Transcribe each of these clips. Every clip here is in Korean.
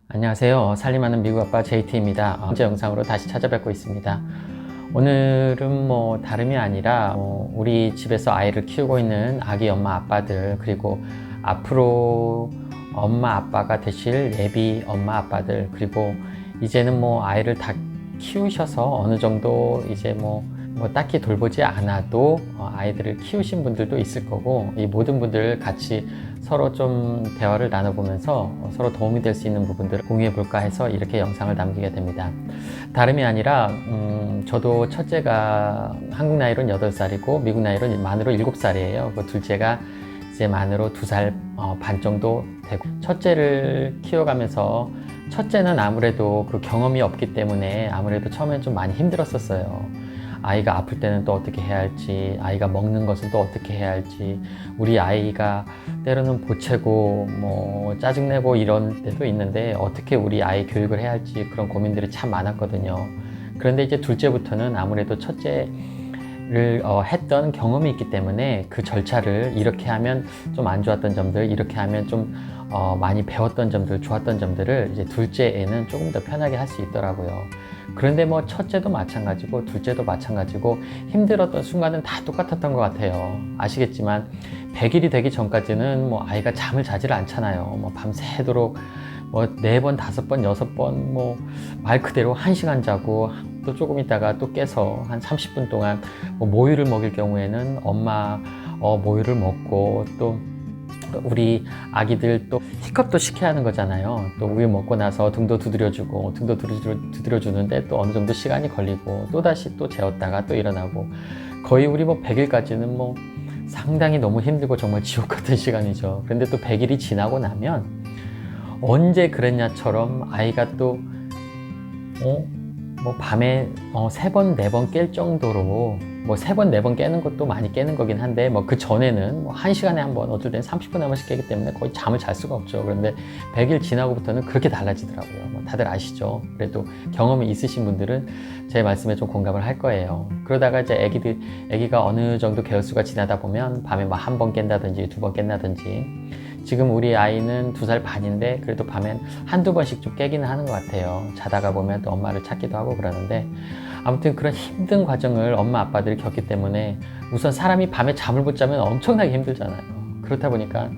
안녕하세요. 살림하는 미국 아빠 JT입니다. 번째 영상으로 다시 찾아뵙고 있습니다. 오늘은 다름이 아니라 우리 집에서 아이를 키우고 있는 아기 엄마 아빠들, 그리고 앞으로 엄마 아빠가 되실 예비 엄마 아빠들, 그리고 이제는 아이를 다 키우셔서 어느 정도 이제 딱히 돌보지 않아도 아이들을 키우신 분들도 있을 거고, 이 모든 분들 같이 서로 좀 대화를 나눠보면서 서로 도움이 될 수 있는 부분들을 공유해 볼까 해서 이렇게 영상을 남기게 됩니다. 다름이 아니라 저도 첫째가 한국 나이로는 8살이고 미국 나이로는 만으로 7살이에요. 그 둘째가 이제 만으로 2살 반 정도 되고, 첫째를 키워가면서 첫째는 아무래도 그 경험이 없기 때문에 아무래도 처음엔 좀 많이 힘들었었어요. 아이가 아플 때는 또 어떻게 해야 할지, 아이가 먹는 것은 또 어떻게 해야 할지, 우리 아이가 때로는 보채고 짜증내고 이런 때도 있는데 어떻게 우리 아이 교육을 해야 할지 그런 고민들이 참 많았거든요. 그런데 이제 둘째부터는 아무래도 첫째를 했던 경험이 있기 때문에 그 절차를 이렇게 하면 좀 안 좋았던 점들, 이렇게 하면 좀 많이 배웠던 점들, 좋았던 점들을 이제 둘째에는 조금 더 편하게 할 수 있더라고요. 그런데 첫째도 마찬가지고 둘째도 마찬가지고 힘들었던 순간은 다 똑같았던 것 같아요. 아시겠지만 100일이 되기 전까지는 아이가 잠을 자지를 않잖아요. 밤새도록 4번, 5번, 6번 말 그대로 1시간 자고 또 조금 있다가 또 깨서 한 30분 동안 모유를 먹일 경우에는 엄마 모유를 먹고, 또 우리 아기들 또 힙컵도 시켜야 하는 거잖아요. 또 우유 먹고 나서 등도 두드려주고, 등도 두드려주는데 또 어느 정도 시간이 걸리고, 또 다시 또 재웠다가 또 일어나고, 거의 우리 100일까지는 상당히 너무 힘들고 정말 지옥 같은 시간이죠. 그런데 또 100일이 지나고 나면 언제 그랬냐처럼 아이가 또 밤에 3번, 4번 깰 정도로 3번, 4번 깨는 것도 많이 깨는 거긴 한데 그 전에는 1시간에 한 번, 어떨 때는 30분에 한 번씩 깨기 때문에 거의 잠을 잘 수가 없죠. 그런데 100일 지나고부터는 그렇게 달라지더라고요. 다들 아시죠? 그래도 경험이 있으신 분들은 제 말씀에 좀 공감을 할 거예요. 그러다가 이제 아기가 어느 정도 개월수가 지나다 보면 밤에 한 번 깬다든지 2번 깬다든지, 지금 우리 아이는 2살 반인데 그래도 밤엔 한두 번씩 좀 깨기는 하는 것 같아요. 자다가 보면 또 엄마를 찾기도 하고 그러는데, 아무튼 그런 힘든 과정을 엄마 아빠들이 겪기 때문에 우선 사람이 밤에 잠을 못 자면 엄청나게 힘들잖아요. 그렇다 보니까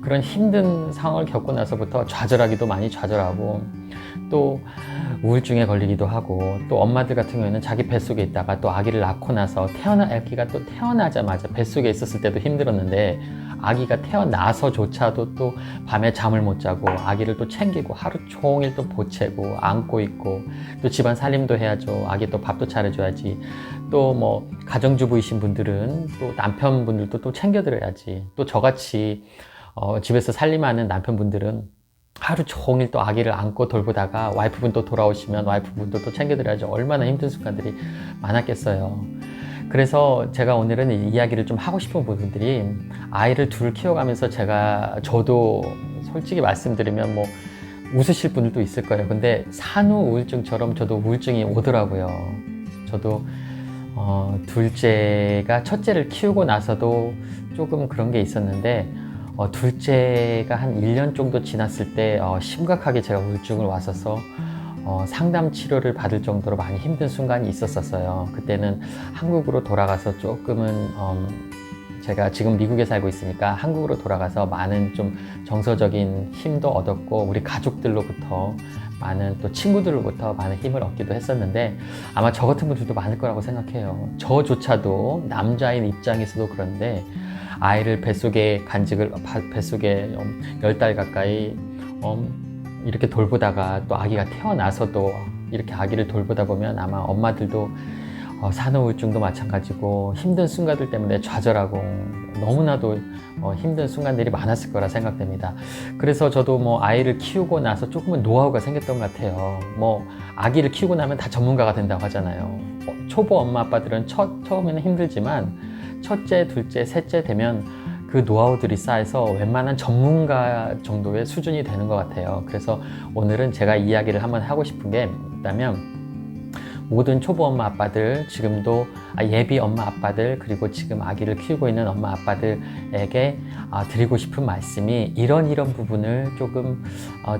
그런 힘든 상황을 겪고 나서부터 좌절하기도 많이 좌절하고, 또 우울증에 걸리기도 하고, 또 엄마들 같은 경우에는 자기 뱃속에 있다가 또 아기를 낳고 나서 아기가 또 태어나자마자 뱃속에 있었을 때도 힘들었는데, 아기가 태어나서조차도 또 밤에 잠을 못 자고 아기를 또 챙기고 하루 종일 또 보채고 안고 있고, 또 집안 살림도 해야죠. 아기 또 밥도 차려줘야지. 또 가정주부이신 분들은 또 남편분들도 또 챙겨드려야지. 또 저같이 집에서 살림하는 남편분들은 하루 종일 또 아기를 안고 돌보다가 와이프분 또 돌아오시면 와이프분도 또 챙겨드려야죠. 얼마나 힘든 순간들이 많았겠어요. 그래서 제가 오늘은 이 이야기를 좀 하고 싶은 부분들이, 아이를 둘을 키워가면서 저도 솔직히 말씀드리면 웃으실 분들도 있을 거예요. 근데 산후 우울증처럼 저도 우울증이 오더라고요. 저도 둘째가 첫째를 키우고 나서도 조금 그런 게 있었는데, 둘째가 한 1년 정도 지났을 때 심각하게 제가 우울증을 왔어서 상담 치료를 받을 정도로 많이 힘든 순간이 있었어요. 그때는 한국으로 돌아가서 조금은 제가 지금 미국에 살고 있으니까 한국으로 돌아가서 많은 좀 정서적인 힘도 얻었고, 우리 가족들로부터 많은, 또 친구들로부터 많은 힘을 얻기도 했었는데, 아마 저 같은 분들도 많을 거라고 생각해요. 저조차도 남자인 입장에서도 그런데 아이를 뱃속에 10달 가까이 이렇게 돌보다가 또 아기가 태어나서도 이렇게 아기를 돌보다 보면 아마 엄마들도 산후우울증도 마찬가지고 힘든 순간들 때문에 좌절하고 너무나도 힘든 순간들이 많았을 거라 생각됩니다. 그래서 저도 아이를 키우고 나서 조금은 노하우가 생겼던 것 같아요. 아기를 키우고 나면 다 전문가가 된다고 하잖아요. 초보 엄마 아빠들은 처음에는 힘들지만 첫째, 둘째, 셋째 되면 그 노하우들이 쌓여서 웬만한 전문가 정도의 수준이 되는 것 같아요. 그래서 오늘은 제가 이야기를 한번 하고 싶은 게 있다면, 모든 초보 엄마 아빠들, 지금도 예비 엄마 아빠들, 그리고 지금 아기를 키우고 있는 엄마 아빠들에게 드리고 싶은 말씀이 이런 부분을 조금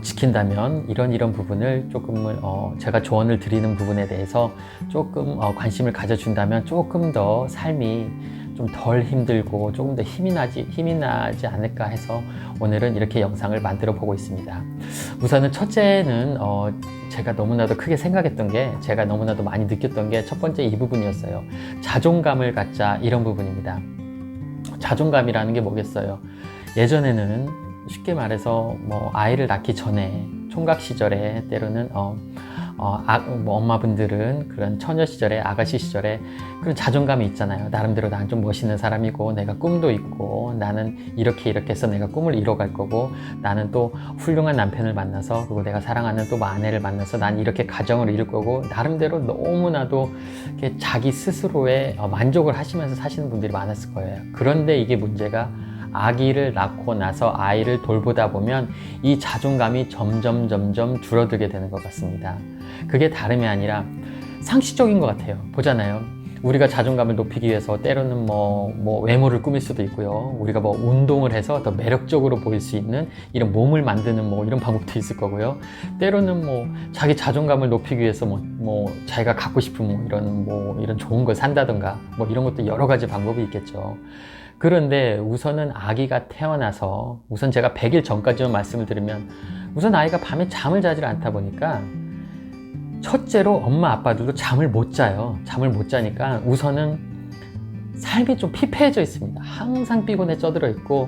지킨다면, 이런 부분을 조금을 제가 조언을 드리는 부분에 대해서 조금 관심을 가져준다면 조금 더 삶이 좀 덜 힘들고 조금 더 힘이 나지 않을까 해서 오늘은 이렇게 영상을 만들어 보고 있습니다. 우선은 첫째는 제가 너무나도 크게 생각했던 게, 제가 너무나도 많이 느꼈던 게 첫 번째 이 부분이었어요. 자존감을 갖자, 이런 부분입니다. 자존감이라는 게 뭐겠어요? 예전에는 쉽게 말해서 뭐 아이를 낳기 전에 총각 시절에 때로는 뭐 엄마분들은 그런 처녀 시절에, 아가씨 시절에 그런 자존감이 있잖아요. 나름대로 나는 좀 멋있는 사람이고, 내가 꿈도 있고, 나는 이렇게 해서 내가 꿈을 이뤄갈 거고, 나는 또 훌륭한 남편을 만나서, 그리고 내가 사랑하는 또 아내를 만나서 난 이렇게 가정을 이룰 거고, 나름대로 너무나도 이렇게 자기 스스로에 만족을 하시면서 사시는 분들이 많았을 거예요. 그런데 이게 문제가, 아기를 낳고 나서 아이를 돌보다 보면 이 자존감이 점점 줄어들게 되는 것 같습니다. 그게 다름이 아니라 상식적인 것 같아요. 보잖아요. 우리가 자존감을 높이기 위해서 때로는 뭐 외모를 꾸밀 수도 있고요. 우리가 뭐 운동을 해서 더 매력적으로 보일 수 있는 이런 몸을 만드는 뭐 이런 방법도 있을 거고요. 때로는 뭐 자기 자존감을 높이기 위해서 뭐 자기가 갖고 싶은 이런 좋은 걸 산다던가 뭐 이런 것도 여러 가지 방법이 있겠죠. 그런데 우선은 아기가 태어나서, 우선 제가 100일 전까지만 말씀을 드리면, 우선 아이가 밤에 잠을 자질 않다 보니까 첫째로 엄마 아빠들도 잠을 못 자요. 잠을 못 자니까 우선은 삶이 좀 피폐해져 있습니다. 항상 피곤에 쪄들어 있고,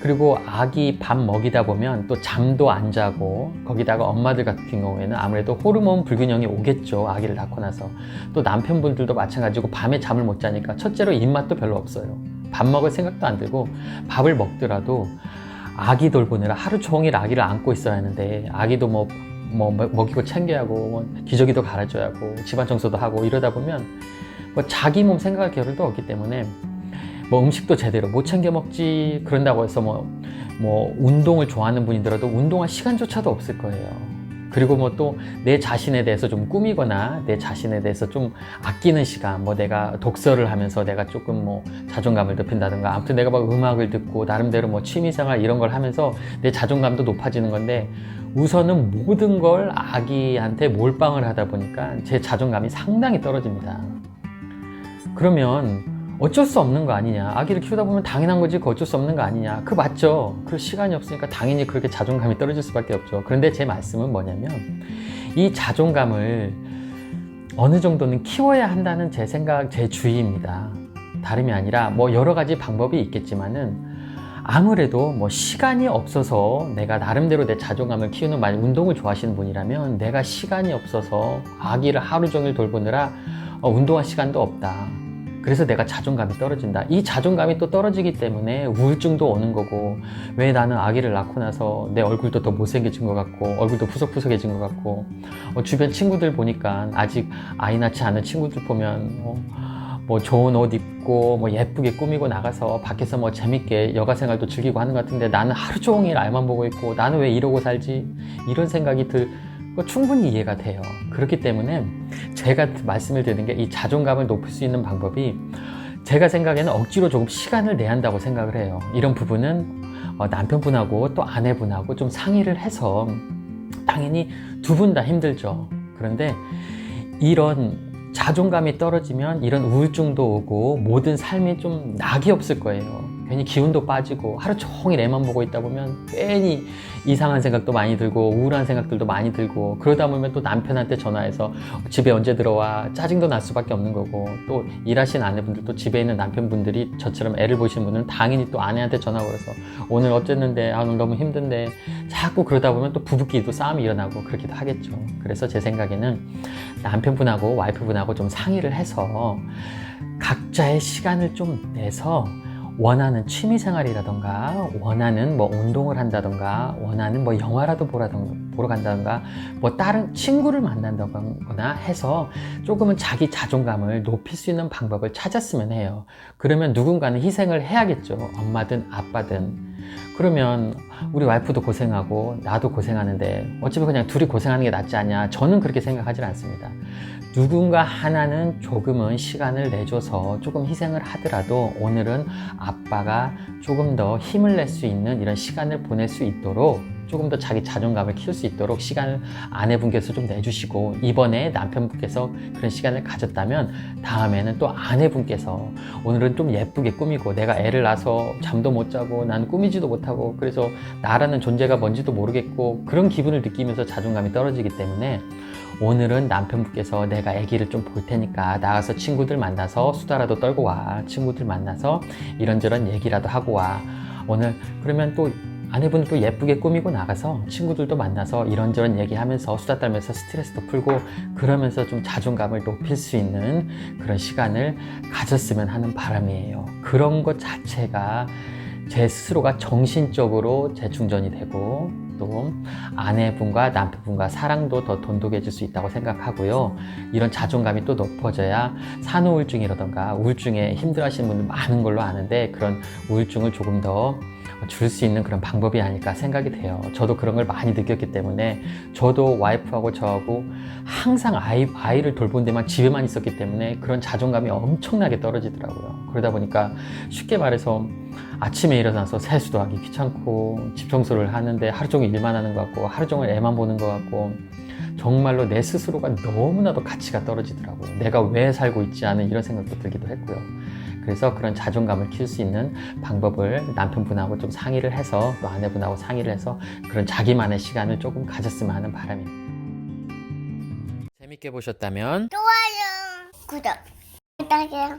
그리고 아기 밥 먹이다 보면 또 잠도 안 자고, 거기다가 엄마들 같은 경우에는 아무래도 호르몬 불균형이 오겠죠. 아기를 낳고 나서. 또 남편분들도 마찬가지고 밤에 잠을 못 자니까 첫째로 입맛도 별로 없어요. 밥 먹을 생각도 안 들고, 밥을 먹더라도 아기 돌보느라 하루 종일 아기를 안고 있어야 하는데, 아기도 뭐 먹이고 챙겨야 하고, 기저귀도 갈아줘야 하고, 집안 청소도 하고, 이러다 보면 뭐 자기 몸 생각할 겨를도 없기 때문에 뭐 음식도 제대로 못 챙겨 먹지. 그런다고 해서 뭐 운동을 좋아하는 분이더라도 운동할 시간조차도 없을 거예요. 그리고 뭐 또 내 자신에 대해서 좀 꾸미거나, 내 자신에 대해서 좀 아끼는 시간, 뭐 내가 독서를 하면서 내가 조금 뭐 자존감을 높인다든가, 아무튼 내가 막 음악을 듣고 나름대로 뭐 취미생활 이런 걸 하면서 내 자존감도 높아지는 건데, 우선은 모든 걸 아기한테 몰빵을 하다 보니까 제 자존감이 상당히 떨어집니다. 그러면 어쩔 수 없는 거 아니냐. 아기를 키우다 보면 당연한 거지, 그 어쩔 수 없는 거 아니냐. 그 맞죠. 그 시간이 없으니까 당연히 그렇게 자존감이 떨어질 수밖에 없죠. 그런데 제 말씀은 뭐냐면, 이 자존감을 어느 정도는 키워야 한다는 제 생각, 제 주의입니다. 다름이 아니라 뭐 여러 가지 방법이 있겠지만은, 아무래도 뭐 시간이 없어서 내가 나름대로 내 자존감을 키우는, 만약 운동을 좋아하시는 분이라면 내가 시간이 없어서 아기를 하루 종일 돌보느라 운동할 시간도 없다. 그래서 내가 자존감이 떨어진다. 이 자존감이 또 떨어지기 때문에 우울증도 오는 거고, 왜 나는 아기를 낳고 나서 내 얼굴도 더 못생겨진 것 같고, 얼굴도 푸석푸석해진 것 같고, 주변 친구들 보니까, 아직 아이 낳지 않은 친구들 보면 뭐 좋은 옷 입고 뭐 예쁘게 꾸미고 나가서 밖에서 뭐 재밌게 여가 생활도 즐기고 하는 것 같은데, 나는 하루 종일 알만 보고 있고, 나는 왜 이러고 살지? 이런 생각이 충분히 이해가 돼요. 그렇기 때문에 제가 말씀을 드리는 게, 이 자존감을 높일 수 있는 방법이, 제가 생각에는 억지로 조금 시간을 내야 한다고 생각을 해요. 이런 부분은 남편분하고 또 아내분하고 좀 상의를 해서, 당연히 두 분 다 힘들죠. 그런데 이런 자존감이 떨어지면 이런 우울증도 오고 모든 삶이 좀 낙이 없을 거예요. 괜히 기운도 빠지고 하루 종일 애만 보고 있다 보면 괜히 이상한 생각도 많이 들고 우울한 생각들도 많이 들고, 그러다 보면 또 남편한테 전화해서 집에 언제 들어와, 짜증도 날 수밖에 없는 거고, 또 일하시는 아내분들도 집에 있는 남편분들이 저처럼 애를 보시는 분들은 당연히 또 아내한테 전화 걸어서 오늘 어쨌는데, 오늘 너무 힘든데, 자꾸 그러다 보면 또 부부끼리도 싸움이 일어나고 그렇기도 하겠죠. 그래서 제 생각에는 남편분하고 와이프분하고 좀 상의를 해서 각자의 시간을 좀 내서 원하는 취미생활이라던가, 원하는 뭐 운동을 한다던가, 원하는 뭐 영화라도 보러 간다던가, 뭐 다른 친구를 만난다거나 해서 조금은 자기 자존감을 높일 수 있는 방법을 찾았으면 해요. 그러면 누군가는 희생을 해야겠죠. 엄마든 아빠든. 그러면 우리 와이프도 고생하고 나도 고생하는데 어차피 그냥 둘이 고생하는 게 낫지 않냐? 저는 그렇게 생각하지 않습니다. 누군가 하나는 조금은 시간을 내줘서 조금 희생을 하더라도 오늘은 아빠가 조금 더 힘을 낼 수 있는 이런 시간을 보낼 수 있도록 조금 더 자기 자존감을 키울 수 있도록 시간을 아내분께서 좀 내주시고, 이번에 남편분께서 그런 시간을 가졌다면 다음에는 또 아내분께서 오늘은 좀 예쁘게 꾸미고, 내가 애를 낳아서 잠도 못 자고 난 꾸미지도 못하고 그래서 나라는 존재가 뭔지도 모르겠고 그런 기분을 느끼면서 자존감이 떨어지기 때문에 오늘은 남편분께서 내가 아기를 좀 볼 테니까 나가서 친구들 만나서 수다라도 떨고 와, 친구들 만나서 이런저런 얘기라도 하고 와. 오늘 그러면 또 아내분은 또 예쁘게 꾸미고 나가서 친구들도 만나서 이런저런 얘기하면서 수다 떨면서 스트레스도 풀고 그러면서 좀 자존감을 높일 수 있는 그런 시간을 가졌으면 하는 바람이에요. 그런 것 자체가 제 스스로가 정신적으로 재충전이 되고 또 아내분과 남편분과 사랑도 더 돈독해질 수 있다고 생각하고요. 이런 자존감이 또 높아져야 산후우울증이라던가 우울증에 힘들어하시는 분들 많은 걸로 아는데 그런 우울증을 조금 더 줄 수 있는 그런 방법이 아닐까 생각이 돼요. 저도 그런 걸 많이 느꼈기 때문에 저도 와이프하고 저하고 항상 아이를 돌본 데만 집에만 있었기 때문에 그런 자존감이 엄청나게 떨어지더라고요. 그러다 보니까 쉽게 말해서 아침에 일어나서 세수도 하기 귀찮고 집 청소를 하는데 하루 종일 일만 하는 것 같고 하루 종일 애만 보는 것 같고 정말로 내 스스로가 너무나도 가치가 떨어지더라고요. 내가 왜 살고 있지 않은 이런 생각도 들기도 했고요. 그래서 그런 자존감을 키울 수 있는 방법을 남편분하고 좀 상의를 해서 또 아내분하고 상의를 해서 그런 자기만의 시간을 조금 가졌으면 하는 바람입니다. 재밌게 보셨다면 좋아요, 구독 부탁해요.